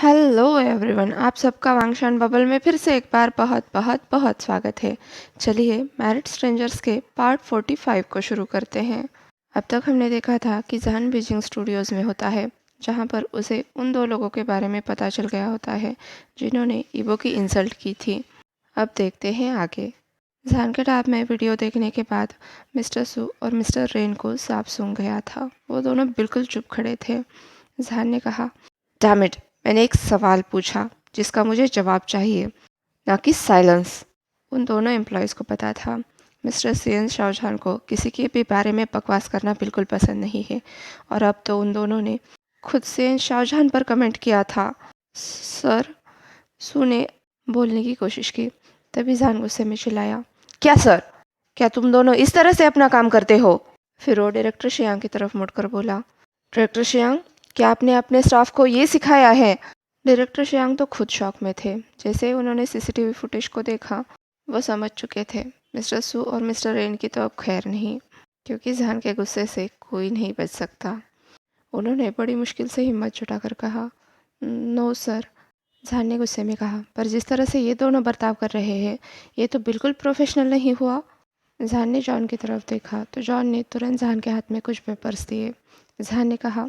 Hello everyone, आप सबका वांगशान bubble में फिर से एक बार बहुत बहुत बहुत स्वागत है। चलिए मैरिड स्ट्रेंजर्स के पार्ट 45 को शुरू करते हैं। अब तक हमने देखा था कि जहान बीजिंग स्टूडियोज़ में होता है, जहां पर उसे उन दो लोगों के बारे में पता चल गया होता है जिन्होंने ईबो की इंसल्ट की थी। अब देखते हैं आगे। जहान के टैब में वीडियो देखने के बाद मिस्टर सू और मिस्टर रेन को साफ सूंघ गया था। वो दोनों बिल्कुल चुप खड़े थे। जहान ने कहा, डैम इट, मैंने एक सवाल पूछा जिसका मुझे जवाब चाहिए, ना कि साइलेंस। उन दोनों एम्प्लॉयज़ को पता था मिस्टर सीएन शाहजहान को किसी के भी बारे में बकवास करना बिल्कुल पसंद नहीं है, और अब तो उन दोनों ने खुद सीएन शाहजहान पर कमेंट किया था। सर, सू ने बोलने की कोशिश की, तभी जान गुस्से में चिल्लाया, क्या सर, क्या तुम दोनों इस तरह से अपना काम करते हो? फिर वो डायरेक्टर शियांग की तरफ मुड़कर बोला, डायरेक्टर शियांग, क्या आपने अपने स्टाफ को ये सिखाया है? डायरेक्टर शियांग तो खुद शॉक में थे। जैसे उन्होंने सीसीटीवी फुटेज को देखा, वो समझ चुके थे मिस्टर सू और मिस्टर रेन की तो अब खैर नहीं, क्योंकि जहान के गुस्से से कोई नहीं बच सकता। उन्होंने बड़ी मुश्किल से हिम्मत जुटाकर कहा, नो सर। जहान ने गुस्से में कहा, पर जिस तरह से ये दोनों बर्ताव कर रहे हैं, ये तो बिल्कुल प्रोफेशनल नहीं हुआ। जहान ने जॉन की तरफ देखा तो जॉन ने तुरंत जहान के हाथ में कुछ पेपर्स दिए। जहान ने कहा,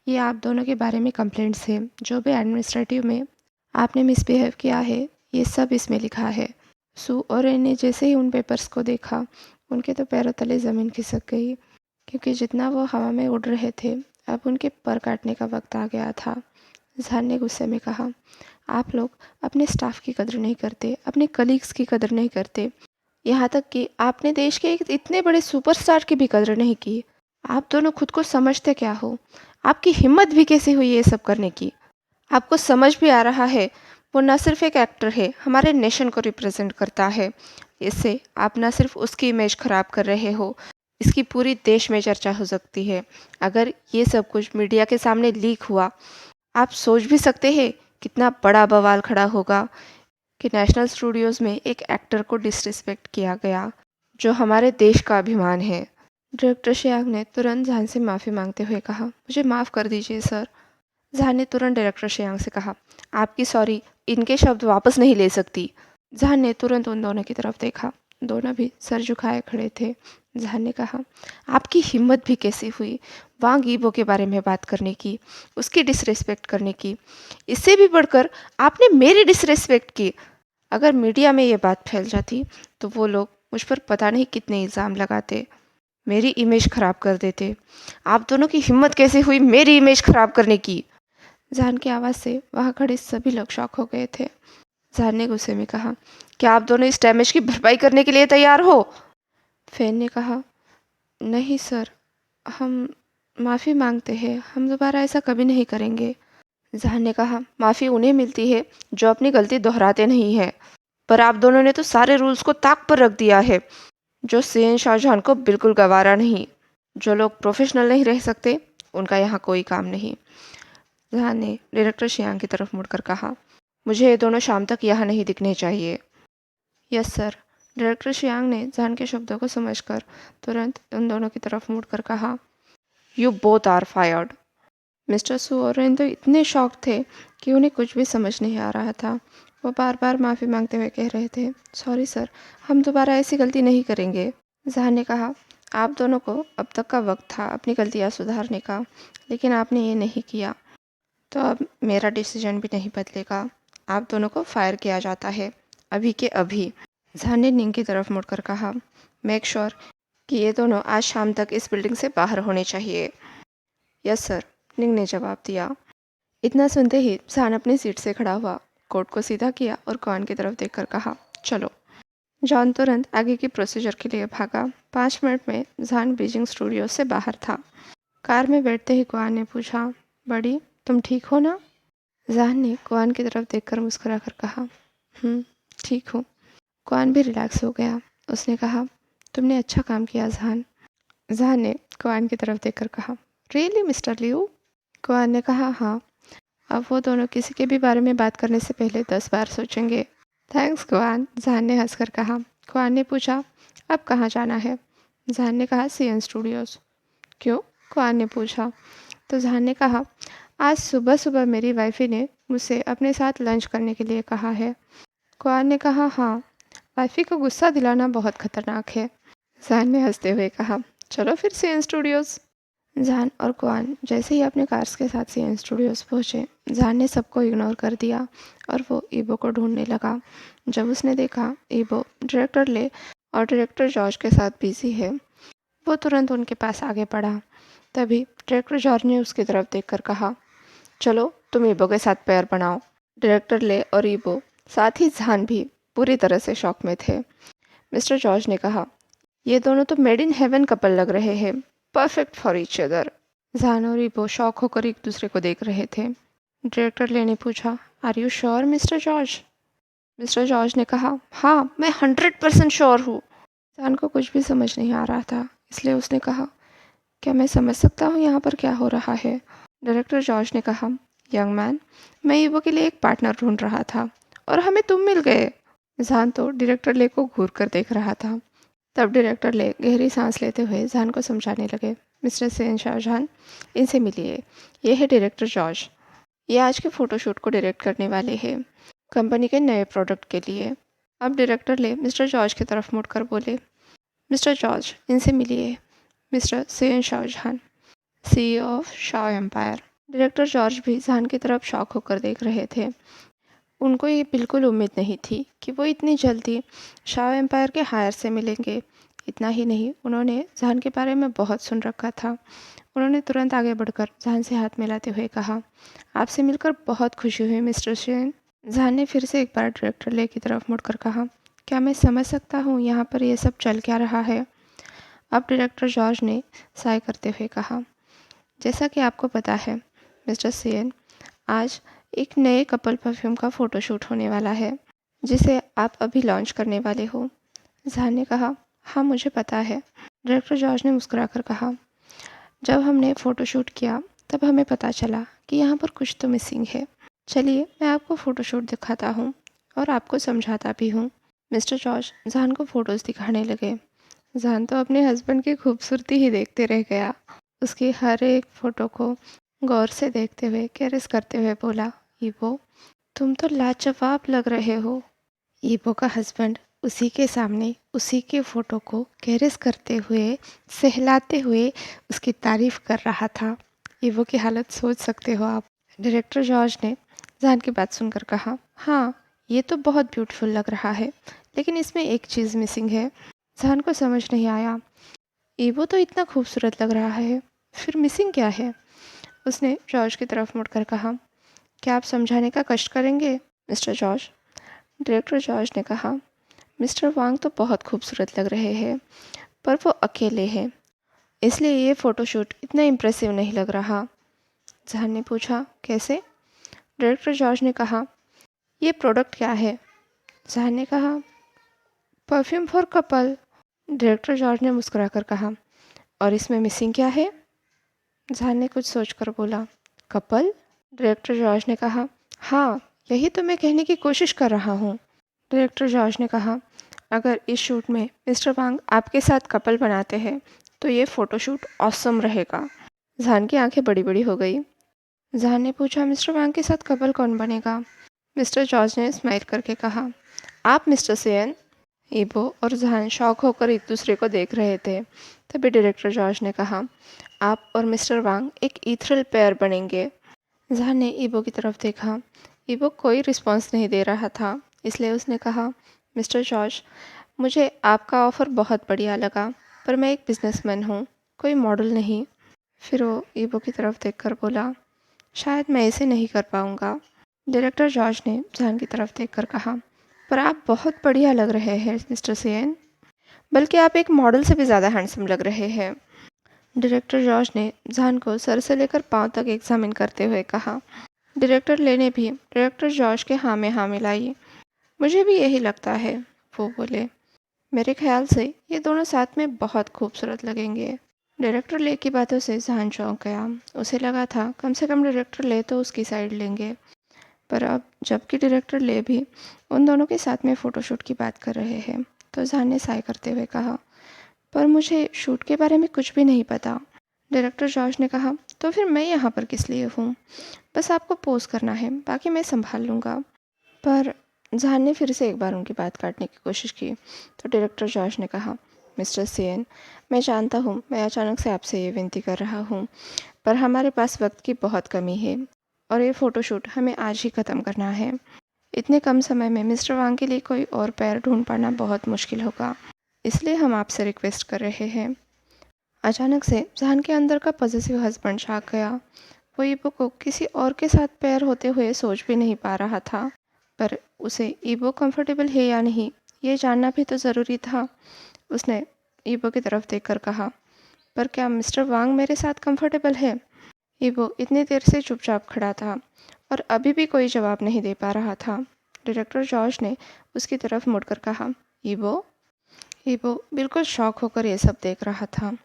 ये आप दोनों के बारे में कंप्लेंट्स हैं। जो भी एडमिनिस्ट्रेटिव में आपने मिसबिहेव किया है, ये सब इसमें लिखा है। सू और रेन ने जैसे ही उन पेपर्स को देखा, उनके तो पैरों तले ज़मीन खिसक गई, क्योंकि जितना वो हवा में उड़ रहे थे, अब उनके पर काटने का वक्त आ गया था। जहान ने गुस्से में कहा, आप लोग अपने स्टाफ की कदर नहीं करते, अपने कलीग्स की कदर नहीं करते, यहाँ तक कि आपने देश के एक इतने बड़े सुपरस्टार की भी कदर नहीं की। आप दोनों खुद को समझते क्या हो? आपकी हिम्मत भी कैसे हुई ये सब करने की? आपको समझ भी आ रहा है वो ना सिर्फ एक एक्टर है, हमारे नेशन को रिप्रेजेंट करता है। इससे आप ना सिर्फ उसकी इमेज खराब कर रहे हो, इसकी पूरी देश में चर्चा हो सकती है। अगर ये सब कुछ मीडिया के सामने लीक हुआ, आप सोच भी सकते हैं कितना बड़ा बवाल खड़ा होगा कि नेशनल स्टूडियोज़ में एक एक्टर को डिसरिस्पेक्ट किया गया, जो हमारे देश का अभिमान है। डायरेक्टर शियांग ने तुरंत जहान से माफ़ी मांगते हुए कहा, मुझे माफ़ कर दीजिए सर। जहान ने तुरंत डायरेक्टर शियांग से कहा, आपकी सॉरी इनके शब्द वापस नहीं ले सकती। जहान ने तुरंत उन दोनों की तरफ देखा। दोनों भी सर झुकाए खड़े थे। जहान ने कहा, आपकी हिम्मत भी कैसी हुई वांग ईबो के बारे में बात करने की, उसकी डिसरिस्पेक्ट करने की? इससे भी बढ़कर आपने मेरी डिसरिस्पेक्ट की। अगर मीडिया में ये बात फैल जाती तो वो लोग मुझ पर पता नहीं कितने इल्ज़ाम लगाते, मेरी इमेज ख़राब कर देते। आप दोनों की हिम्मत कैसे हुई मेरी इमेज ख़राब करने की? जहान की आवाज़ से वहाँ खड़े सभी लोग शॉक हो गए थे। जहान ने गुस्से में कहा, क्या आप दोनों इस डैमेज की भरपाई करने के लिए तैयार हो? फैन ने कहा, नहीं सर, हम माफ़ी मांगते हैं, हम दोबारा ऐसा कभी नहीं करेंगे। जहान ने कहा, माफ़ी उन्हें मिलती है जो अपनी गलती दोहराते नहीं हैं, पर आप दोनों ने तो सारे रूल्स को ताक पर रख दिया है, जो सीएन शाहजहान को बिल्कुल गवारा नहीं। जो लोग प्रोफेशनल नहीं रह सकते, उनका यहाँ कोई काम नहीं। जहान ने डायरेक्टर शियांग की तरफ मुड़कर कहा, मुझे ये दोनों शाम तक यहाँ नहीं दिखने चाहिए। Yes sir. डायरेक्टर शियांग ने जहान के शब्दों को समझकर तुरंत उन दोनों की तरफ मुड़कर कहा, you both are fired. Mister Su और रेन तो इतने शॉक थे कि उन्हें कुछ भी समझ नहीं आ रहा था। वो बार बार माफ़ी मांगते हुए कह रहे थे, सॉरी सर, हम दोबारा ऐसी गलती नहीं करेंगे। जहान ने कहा, आप दोनों को अब तक का वक्त था अपनी गलतियाँ सुधारने का, लेकिन आपने ये नहीं किया, तो अब मेरा डिसीजन भी नहीं बदलेगा। आप दोनों को फायर किया जाता है, अभी के अभी। जहान ने निंग की तरफ मुड़कर कहा, मेक श्योर कि ये दोनों आज शाम तक इस बिल्डिंग से बाहर होने चाहिए। यस सर, निंग ने जवाब दिया। इतना सुनते ही जहान अपनी सीट से खड़ा हुआ, कोट को सीधा किया और कॉन की तरफ देखकर कहा, चलो। जॉन तुरंत आगे की प्रोसीजर के लिए भागा। 5 मिनट में जहान बीजिंग स्टूडियो से बाहर था। कार में बैठते ही कॉन ने पूछा, बड़ी, तुम ठीक हो ना? जहान ने कॉन की तरफ देखकर मुस्कुरा कर कहा, ठीक हूँ। कॉन भी रिलैक्स हो गया। उसने कहा, तुमने अच्छा काम किया जहान। जहान ने कॉन की तरफ देखकर कहा, रियली मिस्टर लियू? कॉन ने कहा, हाँ। अब वो दोनों किसी के भी बारे में बात करने से पहले 10 बार सोचेंगे। थैंक्स कुआन, जहान ने हंसकर कहा। कुआन ने पूछा, अब कहाँ जाना है? जहान ने कहा, सीएन स्टूडियोज़। क्यों? कुआन ने पूछा। तो जहान ने कहा, आज सुबह सुबह मेरी वाइफी ने मुझसे अपने साथ लंच करने के लिए कहा है। क्वान ने कहा, हाँ, वाइफी को गुस्सा दिलाना बहुत खतरनाक है। जहान ने हंसते हुए कहा, चलो फिर सीएन स्टूडियोज़। जहान और क्वान जैसे ही अपने कार्स के साथ सीएन स्टूडियोज़ पहुँचे, जहान ने सबको इग्नोर कर दिया और वो ईबो को ढूंढने लगा। जब उसने देखा ईबो डायरेक्टर ले और डायरेक्टर जॉर्ज के साथ बिजी है, वो तुरंत उनके पास आगे बढ़ा। तभी डायरेक्टर जॉर्ज ने उसकी तरफ देखकर कहा, चलो तुम ईबो के साथ पैर बनाओ। डायरेक्टर ले और ईबो, साथ ही जहान भी पूरी तरह से शॉक में थे। मिस्टर जॉर्ज ने कहा, ये दोनों तो मेड इन हेवन कपल लग रहे हैं, परफेक्ट फॉर ईच अदर। जहान और ईबो शॉक होकर एक दूसरे को देख रहे थे। डायरेक्टर ले ने पूछा, are you sure mister George? Mister George ने कहा, हाँ, मैं 100% श्योर हूँ। जहान को कुछ भी समझ नहीं आ रहा था, इसलिए उसने कहा, क्या मैं समझ सकता हूँ यहाँ पर क्या हो रहा है? डायरेक्टर जॉर्ज ने कहा, यंग मैन, मैं ईबो के लिए एक पार्टनर ढूंढ रहा था और हमें तुम मिल गए। जहान तो डायरेक्टर ले को घूर कर देख रहा था। तब डायरेक्टर ले गहरी सांस लेते हुए जहान को समझाने लगे, मिस्टर सेन शाहजहान, इनसे मिलिए, ये है डायरेक्टर जॉर्ज। ये आज के फ़ोटोशूट को डायरेक्ट करने वाले हैं कंपनी के नए प्रोडक्ट के लिए। अब डायरेक्टर ले मिस्टर जॉर्ज की तरफ मुड़कर बोले, मिस्टर जॉर्ज, इनसे मिलिए, mister Sen Shahjahan, CEO of Shah empire. Director George भी जहान की तरफ शॉक होकर देख रहे थे। उनको ये बिल्कुल उम्मीद नहीं थी कि वो इतनी जल्दी शाह एम्पायर के हायर से मिलेंगे। इतना ही नहीं, उन्होंने जहान के बारे में बहुत सुन रखा था। उन्होंने तुरंत आगे बढ़कर जहान से हाथ मिलाते हुए कहा, आपसे मिलकर बहुत खुशी हुई मिस्टर सेन। जहान ने फिर से एक बार डायरेक्टर ले की तरफ मुड़कर कहा, क्या मैं समझ सकता हूँ यहाँ पर ये सब चल क्या रहा है? अब डायरेक्टर जॉर्ज ने साय करते हुए कहा, जैसा कि आपको पता है मिस्टर सेन, आज एक नए कपल परफ्यूम का फ़ोटोशूट होने वाला है जिसे आप अभी लॉन्च करने वाले हो। जहान ने कहा, हाँ, मुझे पता है। डायरेक्टर जॉर्ज ने मुस्कुराकर कहा, जब हमने फ़ोटोशूट किया तब हमें पता चला कि यहाँ पर कुछ तो मिसिंग है। चलिए मैं आपको फ़ोटोशूट दिखाता हूँ और आपको समझाता भी हूँ। मिस्टर जॉर्ज जहान को फ़ोटोज़ दिखाने लगे। जहान तो अपने हस्बैंड की खूबसूरती ही देखते रह गया। उसकी हर एक फ़ोटो को गौर से देखते हुए कैरेस करते हुए बोला, ईबो, तुम तो लाजवाब लग रहे हो। ईबो का हस्बैंड उसी के सामने उसी के फ़ोटो को कैरेस करते हुए, सहलाते हुए उसकी तारीफ़ कर रहा था। ईबो की हालत सोच सकते हो आप। डायरेक्टर जॉर्ज ने जहान की बात सुनकर कहा, हाँ, ये तो बहुत ब्यूटीफुल लग रहा है, लेकिन इसमें एक चीज़ मिसिंग है। जहान को समझ नहीं आया, ईबो तो इतना खूबसूरत लग रहा है, फिर मिसिंग क्या है? उसने जॉर्ज की तरफ मुड़कर कहा, क्या आप समझाने का कष्ट करेंगे मिस्टर जॉर्ज? डायरेक्टर जॉर्ज ने कहा, मिस्टर वांग तो बहुत खूबसूरत लग रहे हैं, पर वो अकेले हैं, इसलिए ये फ़ोटोशूट इतना इम्प्रेसिव नहीं लग रहा। जहान ने पूछा, कैसे? डायरेक्टर जॉर्ज ने कहा, ये प्रोडक्ट क्या है? जहान ने कहा, perfume for couple. Director George ने मुस्कुराकर कहा, और इसमें मिसिंग क्या है? जहान ने कुछ सोचकर बोला, कपल? डायरेक्टर जॉर्ज ने कहा, हाँ, यही तो मैं कहने की कोशिश कर रहा हूँ। डायरेक्टर जॉर्ज ने कहा, अगर इस शूट में मिस्टर वांग आपके साथ कपल बनाते हैं तो ये फ़ोटोशूट ऑसम रहेगा। जहान की आंखें बड़ी बड़ी हो गई। जहान ने पूछा, मिस्टर वांग के साथ कपल कौन बनेगा? मिस्टर जॉर्ज ने स्माइल करके कहा, आप मिस्टर सेन। ईबो और जहान शॉक होकर एक दूसरे को देख रहे थे। तभी डायरेक्टर जॉर्ज ने कहा, आप और मिस्टर वांग एक ईथरल पेयर बनेंगे। जहान ने ईबो की तरफ देखा। ईबो कोई रिस्पॉन्स नहीं दे रहा था, इसलिए उसने कहा, मिस्टर जॉर्ज, मुझे आपका ऑफ़र बहुत बढ़िया लगा, पर मैं एक बिजनेसमैन हूँ, कोई मॉडल नहीं। फिर वो ईबो की तरफ देखकर बोला, शायद मैं इसे नहीं कर पाऊँगा। डायरेक्टर जॉर्ज ने जहान की तरफ देखकर कहा, पर आप बहुत बढ़िया लग रहे हैं मिस्टर सेन, बल्कि आप एक मॉडल से भी ज़्यादा हैंडसम लग रहे हैं। डायरेक्टर जॉर्ज ने जहान को सर से लेकर पाँव तक एग्जामिन करते हुए कहा। डायरेक्टर ले ने भी डायरेक्टर जॉर्ज के हाँ में हाँ मिलाई। मुझे भी यही लगता है, वो बोले, मेरे ख्याल से ये दोनों साथ में बहुत खूबसूरत लगेंगे। डायरेक्टर ले की बातों से जहान चौंक गया। उसे लगा था कम से कम डायरेक्टर ले तो उसकी साइड लेंगे, पर अब जबकि डायरेक्टर ले भी उन दोनों के साथ में फ़ोटोशूट की बात कर रहे हैं, तो जहान ने साय करते हुए कहा, पर मुझे शूट के बारे में कुछ भी नहीं पता। डायरेक्टर जॉर्ज ने कहा, तो फिर मैं यहाँ पर किस लिए हूँ? बस आपको पोज करना है, बाकी मैं संभाल लूँगा। पर जहान ने फिर से एक बार उनकी बात काटने की कोशिश की तो डायरेक्टर जॉर्ज ने कहा, मिस्टर सेन, मैं जानता हूँ मैं अचानक से आपसे ये विनती कर रहा हूँ, पर हमारे पास वक्त की बहुत कमी है और ये फ़ोटोशूट हमें आज ही ख़त्म करना है। इतने कम समय में मिस्टर वांग के लिए कोई और पैर ढूंढ पाना बहुत मुश्किल होगा, इसलिए हम आपसे रिक्वेस्ट कर रहे हैं। अचानक से जहान के अंदर का पॉजिटिव हस्बैंड झाँक गया। वो ईबो को किसी और के साथ पैर होते हुए सोच भी नहीं पा रहा था, पर उसे ईबो कंफर्टेबल है या नहीं ये जानना भी तो ज़रूरी था। उसने ईबो की तरफ देखकर कहा, पर क्या मिस्टर वांग मेरे साथ कंफर्टेबल है? ईबो इतनी देर से चुपचाप खड़ा था और अभी भी कोई जवाब नहीं दे पा रहा था। डायरेक्टर जॉर्ज ने उसकी तरफ मुड़कर कहा, ईबो? ईबो बिल्कुल शॉक होकर ये सब देख रहा था।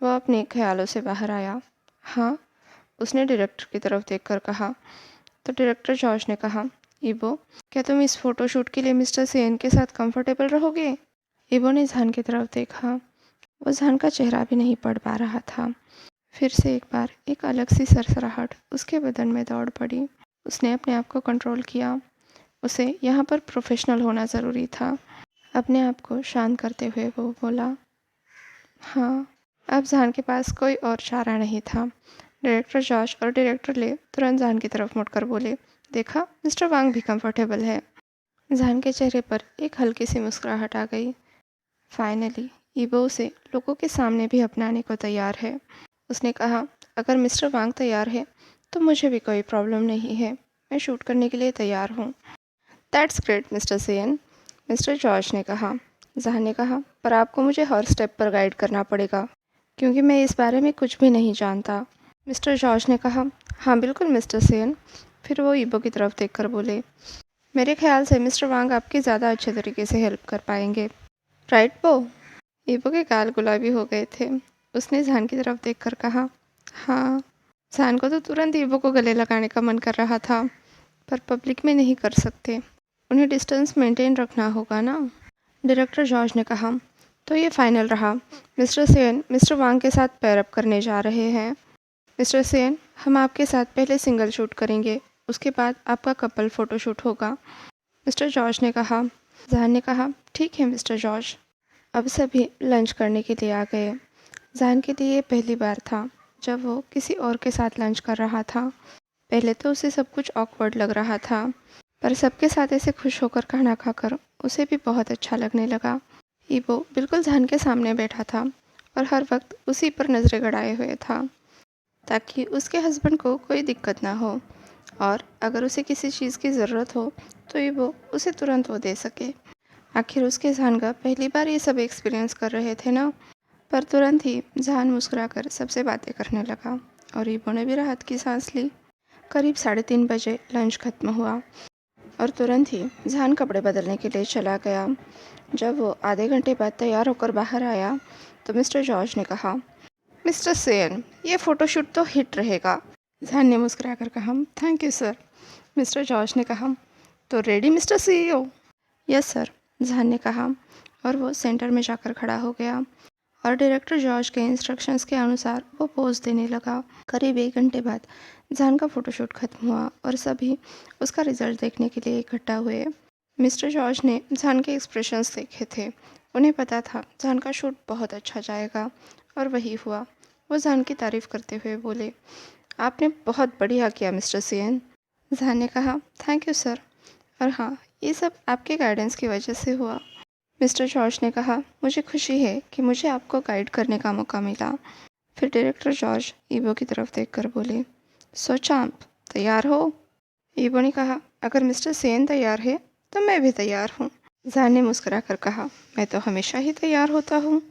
वह अपने ख्यालों से बाहर आया। हाँ, उसने डायरेक्टर की तरफ देखकर कहा। तो डायरेक्टर जॉर्ज ने कहा, ईबो, क्या तुम इस फोटोशूट के लिए मिस्टर सेन के साथ कंफर्टेबल रहोगे? ईबो ने जहान की तरफ देखा। वो जहान का चेहरा भी नहीं पढ़ पा रहा था। फिर से एक बार एक अलग सी सरसराहट उसके बदन में दौड़ पड़ी। उसने अपने आप को कंट्रोल किया। उसे यहाँ पर प्रोफेशनल होना ज़रूरी था। अपने आप को शांत करते हुए वो बोला, हाँ। अब जहान के पास कोई और चारा नहीं था। डायरेक्टर जॉर्ज और डायरेक्टर ले तुरंत जहान की तरफ मुड़कर बोले, देखा, मिस्टर वांग भी कंफर्टेबल है। जहान के चेहरे पर एक हल्की सी मुस्कुराहट आ गई। फाइनली ईबो उसे लोगों के सामने भी अपनाने को तैयार है। उसने कहा, अगर मिस्टर वांग तैयार है तो मुझे भी कोई प्रॉब्लम नहीं है। मैं शूट करने के लिए तैयार हूँ। That's great mister Sen, mister George ने कहा। जहान ने कहा, पर आपको मुझे हर स्टेप पर गाइड करना पड़ेगा क्योंकि मैं इस बारे में कुछ भी नहीं जानता। मिस्टर जॉर्ज ने कहा, हाँ बिल्कुल मिस्टर सेन। फिर वो ईबो की तरफ देखकर बोले, मेरे ख्याल से मिस्टर वांग आपकी ज़्यादा अच्छे तरीके से हेल्प कर पाएंगे, राइट बो? ईबो के गाल गुलाबी हो गए थे। उसने जहान की तरफ देखकर कहा, हाँ। जहान को तो तुरंत ईबो को गले लगाने का मन कर रहा था, पर पब्लिक में नहीं कर सकते, उन्हें डिस्टेंस मेंटेन रखना होगा ना। डायरेक्टर जॉर्ज ने कहा, तो ये फाइनल रहा, मिस्टर सेन मिस्टर वांग के साथ पैरअप करने जा रहे हैं। मिस्टर सेन, हम आपके साथ पहले सिंगल शूट करेंगे, उसके बाद आपका कपल फ़ोटोशूट होगा, मिस्टर जॉर्ज ने कहा। जहान ने कहा, ठीक है मिस्टर जॉर्ज। अब सभी लंच करने के लिए आ गए। जहान के लिए ये पहली बार था जब वो किसी और के साथ लंच कर रहा था। पहले तो उसे सब कुछ ऑकवर्ड लग रहा था, पर सबके साथ ऐसे खुश होकर खाना खाकर उसे भी बहुत अच्छा लगने लगा। ईबो बिल्कुल जहान के सामने बैठा था और हर वक्त उसी पर नज़रें गड़ाए हुए था ताकि उसके हस्बैंड को कोई दिक्कत ना हो और अगर उसे किसी चीज़ की ज़रूरत हो तो ईबो उसे तुरंत वो दे सके। आखिर उसके जहान का पहली बार ये सब एक्सपीरियंस कर रहे थे ना। पर तुरंत ही जहान मुस्कुराकर सबसे बातें करने लगा और ईबो ने भी राहत की सांस ली। करीब 3:30 बजे लंच खत्म हुआ और तुरंत ही जहान कपड़े बदलने के लिए चला गया। जब वो आधे घंटे बाद तैयार होकर बाहर आया तो मिस्टर जॉर्ज ने कहा, मिस्टर सेन, ये फ़ोटोशूट तो हिट रहेगा। जहान ने मुस्कुराकर कहा, thank you sir. Mister George ने कहा, तो ready mister CEO? Yes sir, जहान ने कहा और वो सेंटर में जाकर खड़ा हो गया और डायरेक्टर जॉर्ज के इंस्ट्रक्शंस के अनुसार वो पोज देने लगा। करीब 1 घंटे बाद जहान का फ़ोटोशूट खत्म हुआ और सभी उसका रिजल्ट देखने के लिए इकट्ठा हुए। मिस्टर जॉर्ज ने जहान के एक्सप्रेशंस देखे थे। उन्हें पता था जहान का शूट बहुत अच्छा जाएगा और वही हुआ। वो जहान की तारीफ़ करते हुए बोले, आपने बहुत बढ़िया किया मिस्टर सेन। जहान ने कहा, थैंक यू सर, और हाँ, ये सब आपके गाइडेंस की वजह से हुआ। मिस्टर जॉर्ज ने कहा, मुझे खुशी है कि मुझे आपको गाइड करने का मौका मिला। फिर डायरेक्टर जॉर्ज ईबो की तरफ देखकर बोले, सो चांप, तैयार हो? ईबो ने कहा, अगर मिस्टर सेन तैयार है तो मैं भी तैयार हूँ। जहान ने मुस्कुराकर कहा, मैं तो हमेशा ही तैयार होता हूँ।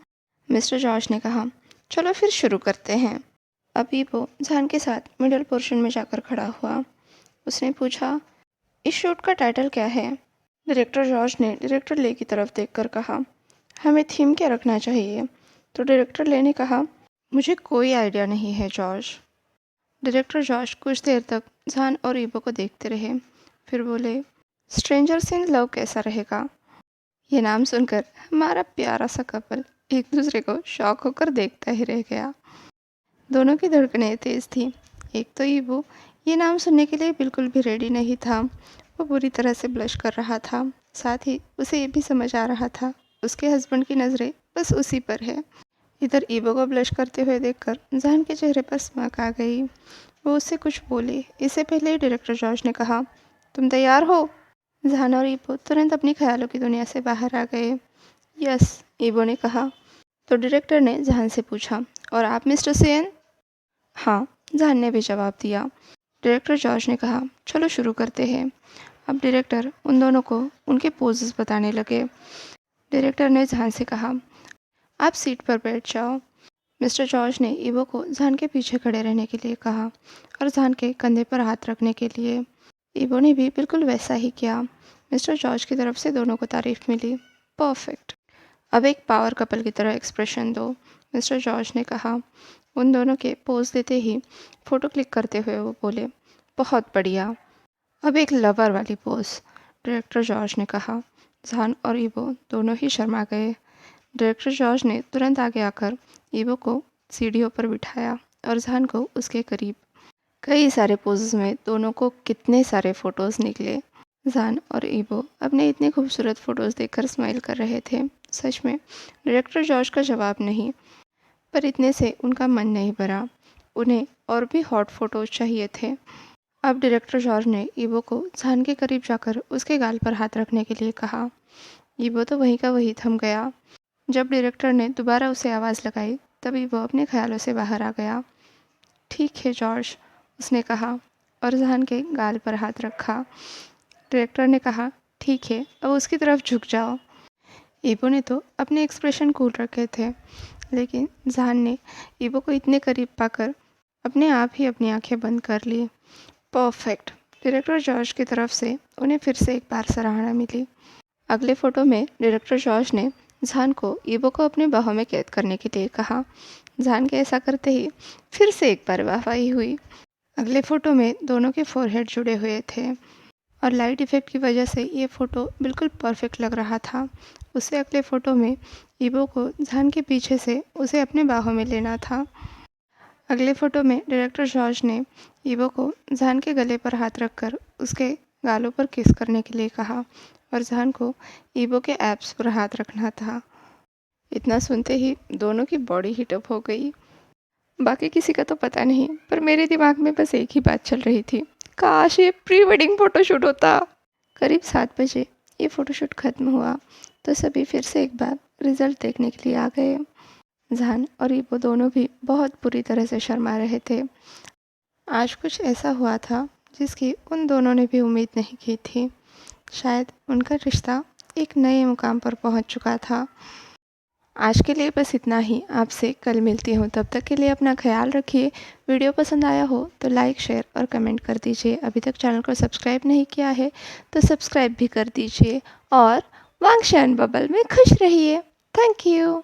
मिस्टर जॉर्ज ने कहा, चलो फिर शुरू करते हैं। अब ईबो जहान के साथ मिडल पोर्शन में जाकर खड़ा हुआ। उसने पूछा, इस शूट का टाइटल क्या है? डायरेक्टर जॉर्ज ने डायरेक्टर ले की तरफ देखकर कहा, हमें थीम क्या रखना चाहिए? तो डायरेक्टर ले ने कहा, मुझे कोई आइडिया नहीं है जॉर्ज। डायरेक्टर जॉर्ज कुछ देर तक जहान और ईबो को देखते रहे, फिर बोले, स्ट्रेंजर्स इन लव कैसा रहेगा? ये नाम सुनकर हमारा प्यारा सा कपल एक दूसरे को शॉक होकर देखता ही रह गया। दोनों की धड़कनें तेज थीं। एक तो ईबो ये नाम सुनने के लिए बिल्कुल भी रेडी नहीं था। वो बुरी तरह से ब्लश कर रहा था। साथ ही उसे ये भी समझ आ रहा था उसके हस्बैंड की नज़रें बस उसी पर है। इधर ईबो को ब्लश करते हुए देखकर जहान के चेहरे पर स्माइल आ गई। वो उससे कुछ बोले इससे पहले ही डायरेक्टर जॉर्ज ने कहा, तुम तैयार हो? जहान और ईबो तुरंत अपनी ख्यालों की दुनिया से बाहर आ गए। यस, ईबो ने कहा। तो डायरेक्टर ने जहान से पूछा, और आप मिस्टर सेन? हाँ, जहान ने भी जवाब दिया। डायरेक्टर जॉर्ज ने कहा, चलो शुरू करते हैं। अब डायरेक्टर उन दोनों को उनके पोजेस बताने लगे। डायरेक्टर ने जहान से कहा, आप सीट पर बैठ जाओ। मिस्टर जॉर्ज ने ईबो को जहान के पीछे खड़े रहने के लिए कहा और जहान के कंधे पर हाथ रखने के लिए। ईबो ने भी बिल्कुल वैसा ही किया। मिस्टर जॉर्ज की तरफ से दोनों को तारीफ मिली। परफेक्ट। अब एक पावर कपल की तरह एक्सप्रेशन दो, मिस्टर जॉर्ज ने कहा। उन दोनों के पोज देते ही फ़ोटो क्लिक करते हुए वो बोले, बहुत बढ़िया। अब एक लवर वाली पोज, डायरेक्टर जॉर्ज ने कहा। जहान और ईबो दोनों ही शर्मा गए। डायरेक्टर जॉर्ज ने तुरंत आगे आकर ईबो को सीढ़ियों पर बिठाया और जहान को उसके करीब। कई सारे पोजेस में दोनों को कितने सारे फ़ोटोज़ निकले। जहान और ईबो अपने इतने खूबसूरत फ़ोटोज़ देखकर स्माइल कर रहे थे। सच में डायरेक्टर जॉर्ज का जवाब नहीं, पर इतने से उनका मन नहीं भरा। उन्हें और भी हॉट फ़ोटोज़ चाहिए थे। अब डायरेक्टर जॉर्ज ने ईबो को जहान के करीब जाकर उसके गाल पर हाथ रखने के लिए कहा। ईबो तो वहीं का वहीं थम गया। जब डायरेक्टर ने दोबारा उसे आवाज़ लगाई तभी वो अपने ख्यालों से बाहर आ गया। ठीक है जॉर्ज, उसने कहा और जहान के गाल पर हाथ रखा। डायरेक्टर ने कहा, ठीक है, अब उसकी तरफ झुक जाओ। ईबो ने तो अपने एक्सप्रेशन कूल रखे थे, लेकिन जहान ने ईबो को इतने करीब पाकर अपने आप ही अपनी आंखें बंद कर ली। परफेक्ट। डायरेक्टर जॉर्ज की तरफ से उन्हें फिर से एक बार सराहना मिली। अगले फ़ोटो में डायरेक्टर जॉर्ज ने जहान को ईबो को अपने बाहों में कैद करने के लिए कहा। जहान के ऐसा करते ही फिर से एक बार वाहवाही हुई। अगले फ़ोटो में दोनों के फोरहेड जुड़े हुए थे और लाइट इफ़ेक्ट की वजह से ये फ़ोटो बिल्कुल परफेक्ट लग रहा था। उससे अगले फ़ोटो में ईबो को जहान के पीछे से उसे अपने बाहों में लेना था। अगले फ़ोटो में डायरेक्टर जॉर्ज ने ईबो को जहान के गले पर हाथ रखकर उसके गालों पर किस करने के लिए कहा और जहान को ईबो के एब्स पर हाथ रखना था। इतना सुनते ही दोनों की बॉडी हीटअप हो गई। बाकी किसी का तो पता नहीं, पर मेरे दिमाग में बस एक ही बात चल रही थी, काश ये प्री वेडिंग फ़ोटोशूट होता। करीब 7 बजे ये फ़ोटोशूट ख़त्म हुआ तो सभी फिर से एक बार रिज़ल्ट देखने के लिए आ गए। जहान और ईबो दोनों भी बहुत बुरी तरह से शर्मा रहे थे। आज कुछ ऐसा हुआ था जिसकी उन दोनों ने भी उम्मीद नहीं की थी। शायद उनका रिश्ता एक नए मुकाम पर पहुंच चुका था। आज के लिए बस इतना ही। आपसे कल मिलती हूँ, तब तक के लिए अपना ख्याल रखिए। वीडियो पसंद आया हो तो लाइक, शेयर और कमेंट कर दीजिए। अभी तक चैनल को सब्सक्राइब नहीं किया है तो सब्सक्राइब भी कर दीजिए और वांगशान बबल में खुश रहिए। Thank you.